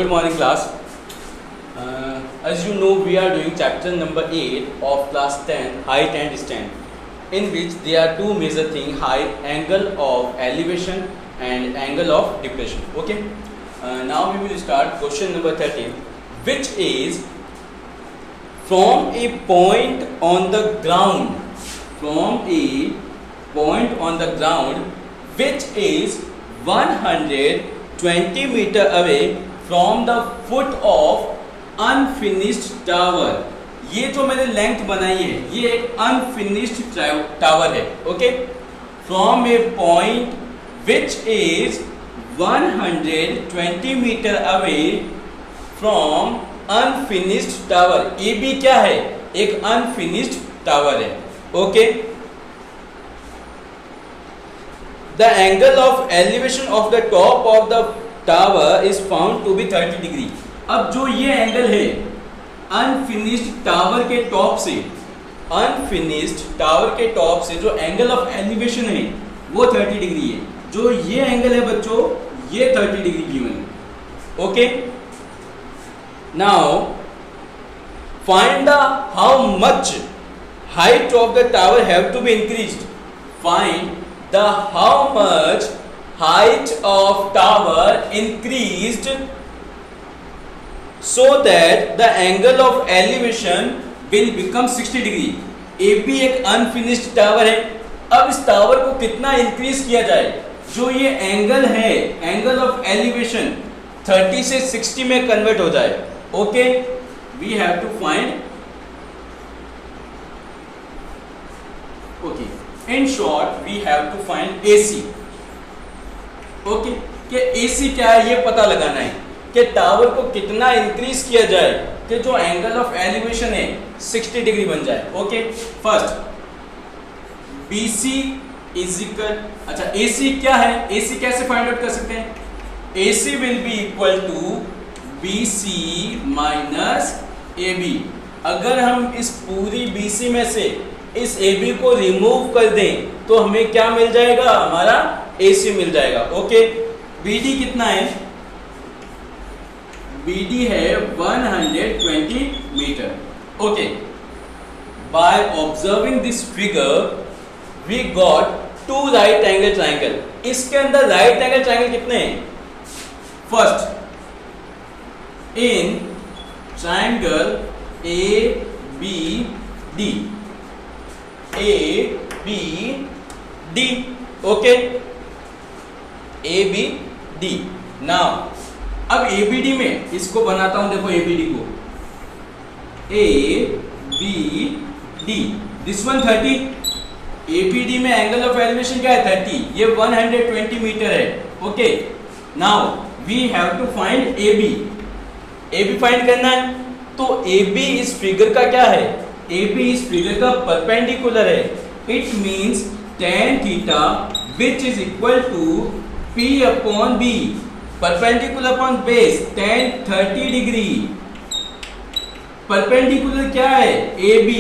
Good morning, class. As you know, we are doing chapter number 8 of class 10, height and stand, in which there are two major things: height, angle of elevation, and angle of depression. Okay. Now we will start question number 13, which is from a point on the ground, which is 120 meter away from the foot of unfinished tower. ये जो मैंने length बनाई है ये एक unfinished tower है। Okay, from a point which is 120 metre away from unfinished tower. A B क्या है? एक अनफिनिश्ड टावर है। Okay, the angle of elevation of the top of the tower is found to be 30 degree. अब जो ये angle है unfinished tower के top से, जो एंगल ऑफ एलिवेशन है वो 30 डिग्री है। जो ये एंगल है बच्चों, ये 30 डिग्री गिवन है। Okay, now find the how much height of the tower have to be increased. Find the how much height of tower increased so that the angle of elevation will become 60 degree. AB एक unfinished tower है। अब इस tower को कितना increase किया जाए? जो ये एंगल है, एंगल ऑफ एलिवेशन 30 से 60 में कन्वर्ट हो जाए। Okay, we have to find, okay, in short we have to find AC। Okay, कि AC क्या है ये पता लगाना है कि टावर को कितना इंक्रीज किया जाए कि जो एंगल ऑफ एलिवेशन है 60 डिग्री बन जाए। Okay, first BC is equal, अच्छा AC क्या है? AC कैसे फाइंड आउट कर सकते हैं? AC will be equal to BC minus AB। अगर हम इस पूरी BC में से इस AB को रिमूव कर दें तो हमें क्या मिल जाएगा? हमारा AC मिल जाएगा। ओके, BD कितना है? BD है 120 metre. Okay, by observing this figure we got to right angle triangle. इसके अंदर राइट एंगल ट्राइंगल कितने हैं? First, in triangle ABD, okay, ABD। Now अब ABD में इसको बनाता हूं, देखो ABD को, ABD, दिस वन 30। ABD में एंगल ऑफ एलिवेशन क्या है? 30। ये 120 मीटर है। Okay, now we have to find AB find करना है। तो AB इस फिगर का क्या है? AB इस फिगर का परपेंडिकुलर है। It means tan theta which is equal to P upon B, perpendicular upon base, tan 30 degree. Perpendicular क्या है? AB,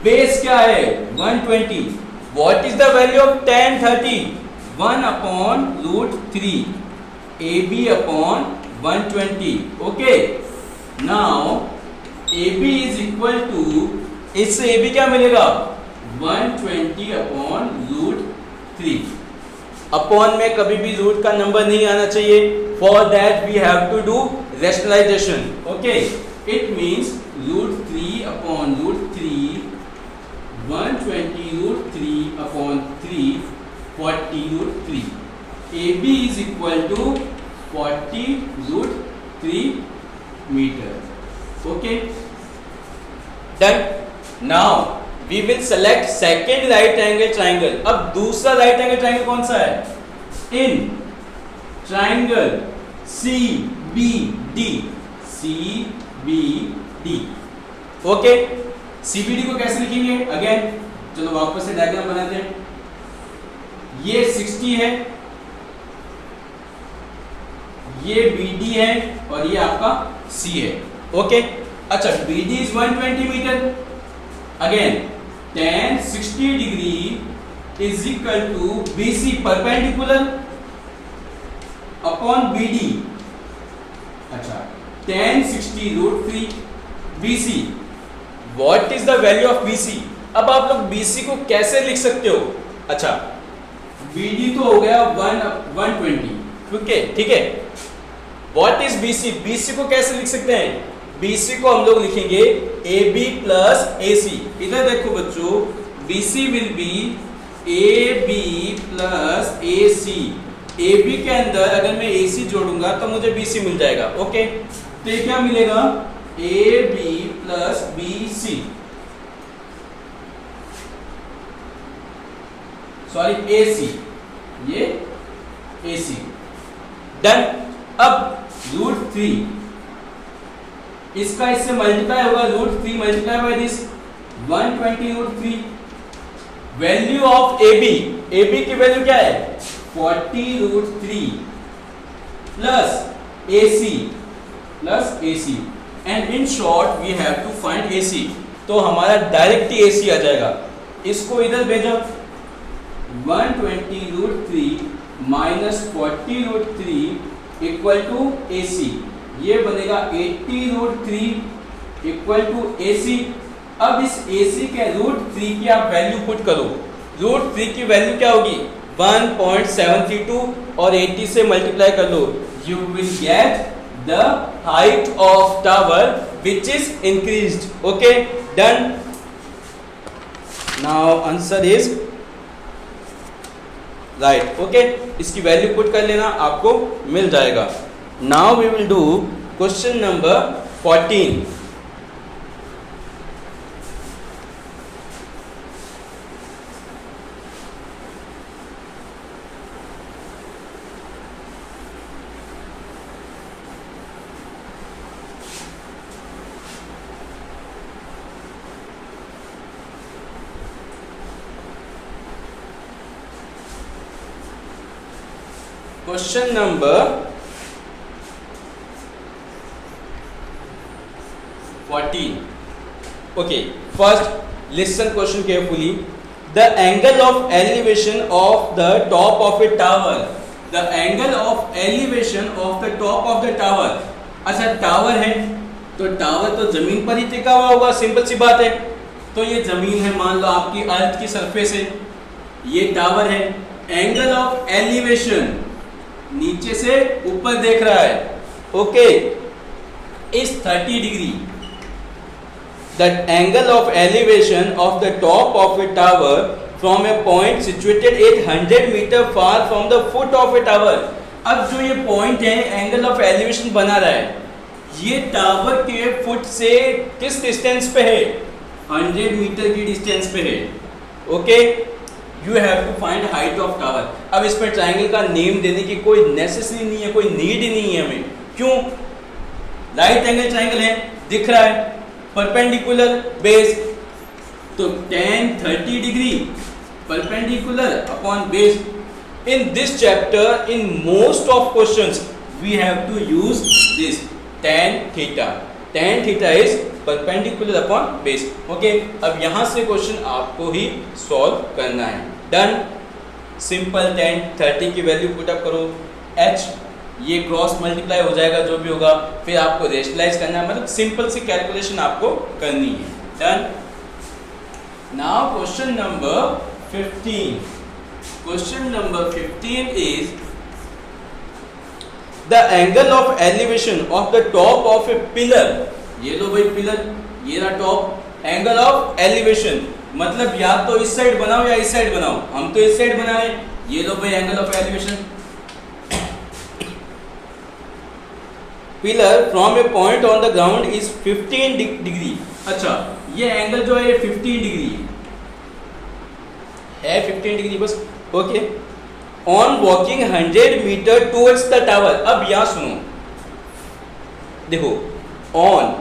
बेस क्या है? 120। What is the value of tan 30? 1 upon √3, AB upon 120। Okay, now AB is equal to, इससे AB क्या मिलेगा? 120 upon √3। Upon में कभी भी रूट का नंबर नहीं आना चाहिए। For that we have to do rationalisation. Okay, it means √3 upon √3, 120 √3 upon 3, 40 √3। AB is equal to 40 √3 metre. Okay, done. Now we will select second right angle triangle। अब दूसरा right angle triangle कौन सा है? in triangle CBD। Okay, CBD को कैसे लिखेंगे? Again चलो वापस से डायग्राम बनाते हैं। ये 60 है, ये BD है और ये आपका C है। ओके, अच्छा BD is 120 metre. Again tan 60 degree is equal to BC perpendicular upon BD। अच्छा, tan 60 root 3 BC। What is the value of BC? अब आप लोग BC को कैसे लिख सकते हो? अच्छा, BD तो हो गया 120, ठीक है। What is BC? BC को कैसे लिख सकते हैं? BC को हम लोग लिखेंगे AB प्लस AC। इधर देखो बच्चों, BC will be AB plus AC। AB के अंदर अगर मैं AC जोड़ूंगा तो मुझे BC मिल जाएगा। ओके, तो ये क्या मिलेगा? AB plus BC, sorry AC, ये AC डन। अब रूट 3 इसका इससे मल्टीप्लाई होगा, root 3 multiply by this 120 root 3। Value of AB, AB की वैल्यू क्या है? 40 root 3 plus AC and in short we have to find AC। तो हमारा डायरेक्ट ही AC आ जाएगा। इसको इधर भेजो, 120 root 3 minus 40 root 3 equal to AC। ये बनेगा 80 रूट 3 इक्वल टू AC। अब इस AC के रूट 3 की आप वैल्यू पुट करो। रूट 3 की वैल्यू क्या होगी? 1.732 और 80 से मल्टीप्लाई कर लो। You will get the height of tower which is increased. Okay, done. Now answer is right. Okay, इसकी वैल्यू पुट कर लेना, आपको मिल जाएगा। Now we will do question number 14। Question number 14. Okay, first listen question carefully. The angle of elevation of the top of a tower. The angle of elevation of the top of the tower. अच्छा, tower है तो tower तो जमीन पर ही टिका हुआ होगा, simple सी बात है। तो ये जमीन है, मान लो आपकी अर्थ की सरफेस है, ये टावर है। एंगल ऑफ एलिवेशन नीचे से ऊपर देख रहा है, okay, is 30 degree. The angle of elevation of the top of a tower from a point situated 800 meter far from the foot of a tower. अब जो ये पॉइंट है, एंगल ऑफ एलिवेशन बना रहा है, ये टावर के फुट से किस डिस्टेंस पे है? 100 मीटर की डिस्टेंस पे है। Okay, you have to find height of tower. अब इस पर ट्राइंगल का नेम देने की कोई नेसेसिटी नहीं है, कोई नीड ही नहीं है हमें। क्यों? राइट एंगल ट्राइंगल है, दिख रहा है, परपेंडिकुलर बेस, तो tan 30 degree perpendicular upon base. In this chapter, in most of questions we have to use this tan theta. tan theta is perpendicular upon base. Okay, अब यहां से question आपको ही solve करना है। डन। सिंपल, tan 30 की value put up करो, h, ये cross multiply हो जाएगा जो भी होगा, फिर आपको रेशनलाइज करना है, मतलब सिंपल सी कैलकुलेशन आपको करनी है। Done. Now question number 15. Question number 15 is the angle of elevation of the top of A pillar. ये लो भाई पिलर, ये रहा टॉप। एंगल ऑफ एलिवेशन मतलब या तो इस साइड बनाओ या इस साइड बनाओ, हम तो इस साइड बना रहे हैं। ये लो भाई angle of elevation. Pillar from a point on the ground is 15 degree. अच्छा, ये एंगल जो है ये 15 डिग्री है, 15 डिग्री बस। Okay, on walking 100 metre towards the tower. अब यहां सुनो, देखो, on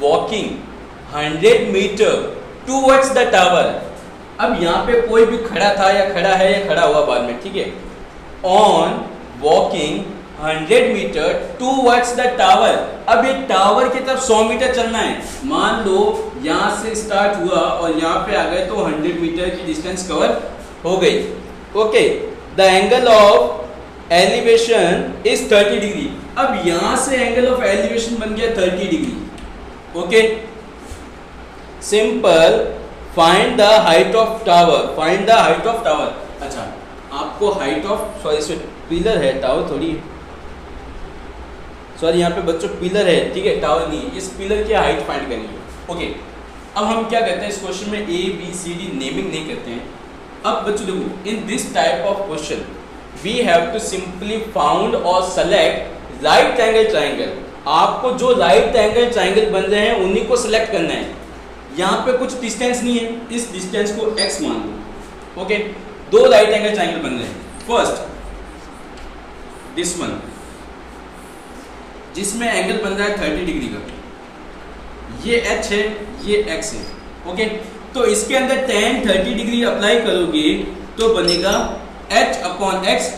walking 100 metre towards the tower. अब यहां पे कोई भी खड़ा था या खड़ा है या खड़ा हुआ बाद में, ठीक है। On walking 100 metre towards the tower. अब ये टावर की तरफ 100 मीटर चलना है। मान लो यहाँ से स्टार्ट हुआ और यहाँ पे आ गए तो 100 मीटर की डिस्टेंस कवर हो गई। Okay, the angle of elevation is 30 degree. अब यहां से एंगल ऑफ एलिवेशन बन गया 30 degree. Okay, simple, find the height of tower, find the height of tower. अच्छा, आपको हाइट ऑफ, सॉरी इसमें पिलर है, टावर थोड़ी है, सॉरी यहाँ पे बच्चों पिलर है, ठीक है, टावर नहीं है। इस पिलर की हाइट फाइंड करनी है। ओके, अब हम क्या करते हैं, इस क्वेश्चन में A B C D naming नहीं करते हैं। अब बच्चों देखो, in this type of question we have to simply found और सेलेक्ट राइट एंगल ट्राइंगल। आपको जो राइट एंगल ट्राइंगल बन रहे हैं उन्हीं को सिलेक्ट करना है। यहाँ पे कुछ डिस्टेंस नहीं है, इस डिस्टेंस को x मान लो। ओके, दो राइट एंगल ट्राइंगल बन रहे हैं। फर्स्ट दिस वन, जिसमें एंगल बन रहा है 30 डिग्री का, ये h है, ये x है। ओके, तो इसके अंदर tan 30 डिग्री अप्लाई करोगे तो बनेगा h अपॉन x।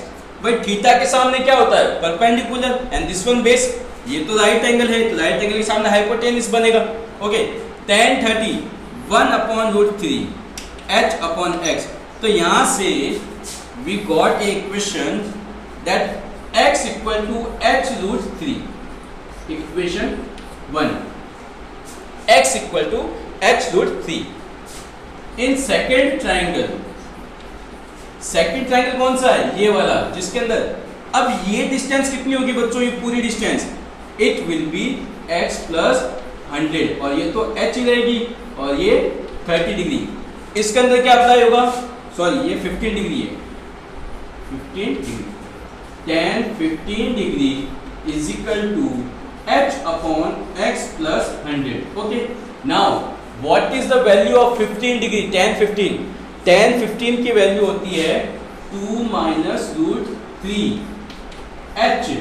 भाई थीटा के सामने क्या होता है, perpendicular, and this one base. ये तो राइट एंगल है, तो राइट एंगल के सामने हाइपोटेन्यूस बनेगा। Okay, tan 30 1 upon root 3 h upon x। तो यहां से we got a equation that x equal to h root 3। Equation 1, x equal to h root 3। In second triangle, second triangle कौन सा है, ये वाला, जिसके अंदर अब ये डिस्टेंस कितनी होगी बच्चों, ये पूरी distance, it will be x plus 100, और ये तो h ही रहेगी, और ये 30 डिग्री। इसके अंदर क्या अप्लाई होगा, सॉरी ये 15 डिग्री है, 15 degree, tan 15 degree is equal to h upon x plus 100। Okay, now what is the value of 15 degree, tan 15? tan 15 की वैल्यू होती है 2 माइनस रूट 3 h।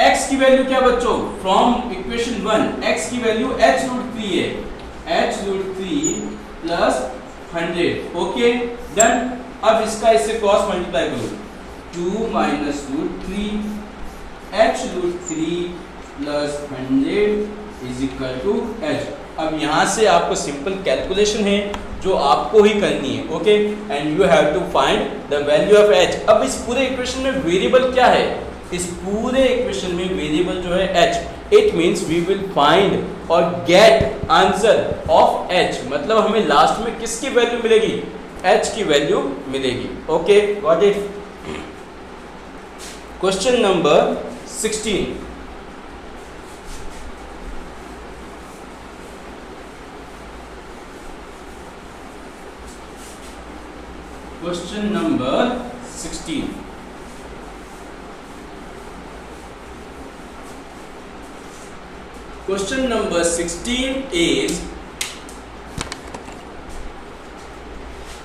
x की वैल्यू क्या बच्चों, फ्रॉम इक्वेशन 1 x की वैल्यू h रूट 3 है, h root 3 plus 100। Okay done. अब इसका इससे क्रॉस मल्टीप्लाई करो, 2 minus root 3 h root 3 plus 100 is equal to h। अब यहाँ से आपको सिंपल कैलकुलेशन है जो आपको ही करनी है। Okay, and you have to find the value of h। अब इस पूरे इक्वेशन में वेरिएबल क्या है, इस पूरे इक्वेशन में वेरिएबल जो है h, it means we will find और गेट आंसर ऑफ h। मतलब हमें लास्ट में किसकी वैल्यू मिलेगी, h की वैल्यू मिलेगी। Okay, got it. Question number 16, question number 16, question number 16 is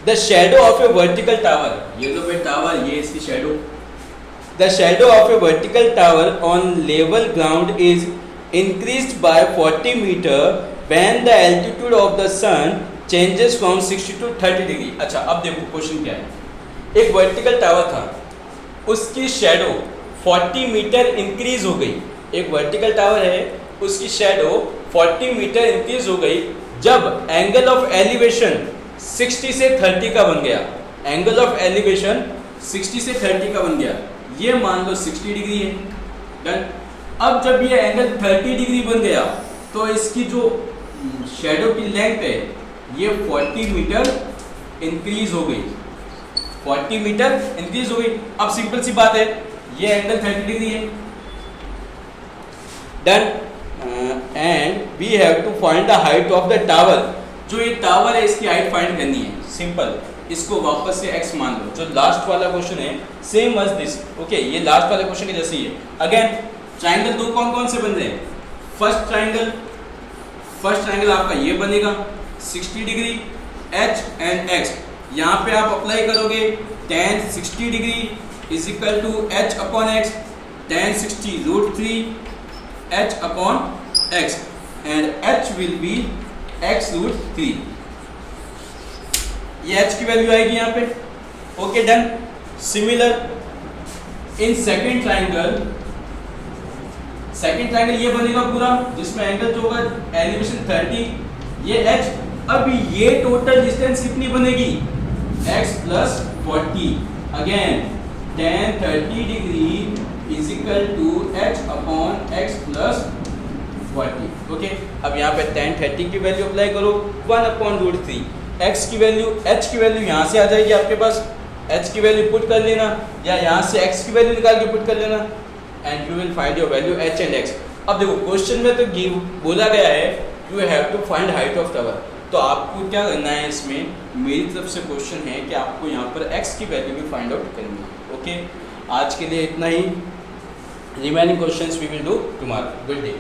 the shadow of a vertical tower। ये लो भाई टावर, ये इसकी shadow. The shadow of a vertical tower on level ground is increased by 40 meter when the altitude of the sun changes from 60 to 30 degree. अच्छा, अब देखो question क्या है। एक वर्टिकल टावर था, उसकी शैडो 40 मीटर इंक्रीज हो गई। एक वर्टिकल टावर है, उसकी शैडो 40 मीटर इंक्रीज हो गई जब एंगल ऑफ एलिवेशन 60 से 30 का बन गया। एंगल ऑफ एलिवेशन 60 से 30 का बन गया, ये मान लो 60 डिग्री है। डन। अब जब ये एंगल 30 डिग्री बन गया तो इसकी जो शैडो की लेंथ है ये 40 मीटर इंक्रीज हो गई, 40 मीटर इंक्रीज हो गई। अब सिंपल सी बात है, ये एंगल 30 डिग्री है। Done. And we have to find the height of the tower. जो ये टावर है इसकी हाइट फाइंड करनी है। सिंपल, इसको वापस से x मान लो। जो लास्ट वाला क्वेश्चन है सेम एज दिस। ओके, ये लास्ट वाले क्वेश्चन के जैसे ही है। अगेन ट्राइंगल दो कौन कौन से बन रहे हैं, फर्स्ट ट्राइंगल आपका ये बनेगा 60 डिग्री h एंड x। यहाँ पे आप अप्लाई करोगे tan 60 degree is equal to h upon x, tan 60 root 3 h upon x and h will be x root 3। ये h की वैल्यू आएगी यहाँ पे। Okay done. Similar in second triangle ये बनेगा पूरा, जिसमें एंगल जो होगा एलिवेशन 30, ये h। अब ये टोटल डिस्टेंस कितनी बनेगी, x plus 40। Again tan 30 degree is equal to h upon x plus 40। Okay, अब यहाँ पे tan 30 की वैल्यू अप्लाई करो 1 अपॉन रूट 3, x की वैल्यू h की वैल्यू यहाँ से आ जाएगी आपके पास, h की वैल्यू पुट कर लेना या यहाँ से x की वैल्यू निकाल के पुट कर लेना and you will find your value h एंड x। अब देखो क्वेश्चन में तो बोला गया है you have to find height of tower, तो आपको क्या करना है इसमें, मेरी तरफ से क्वेश्चन है कि आपको यहाँ पर x की वैल्यू भी फाइंड आउट करनी है। ओके, आज के लिए इतना ही, remaining questions we will do tomorrow. Good day.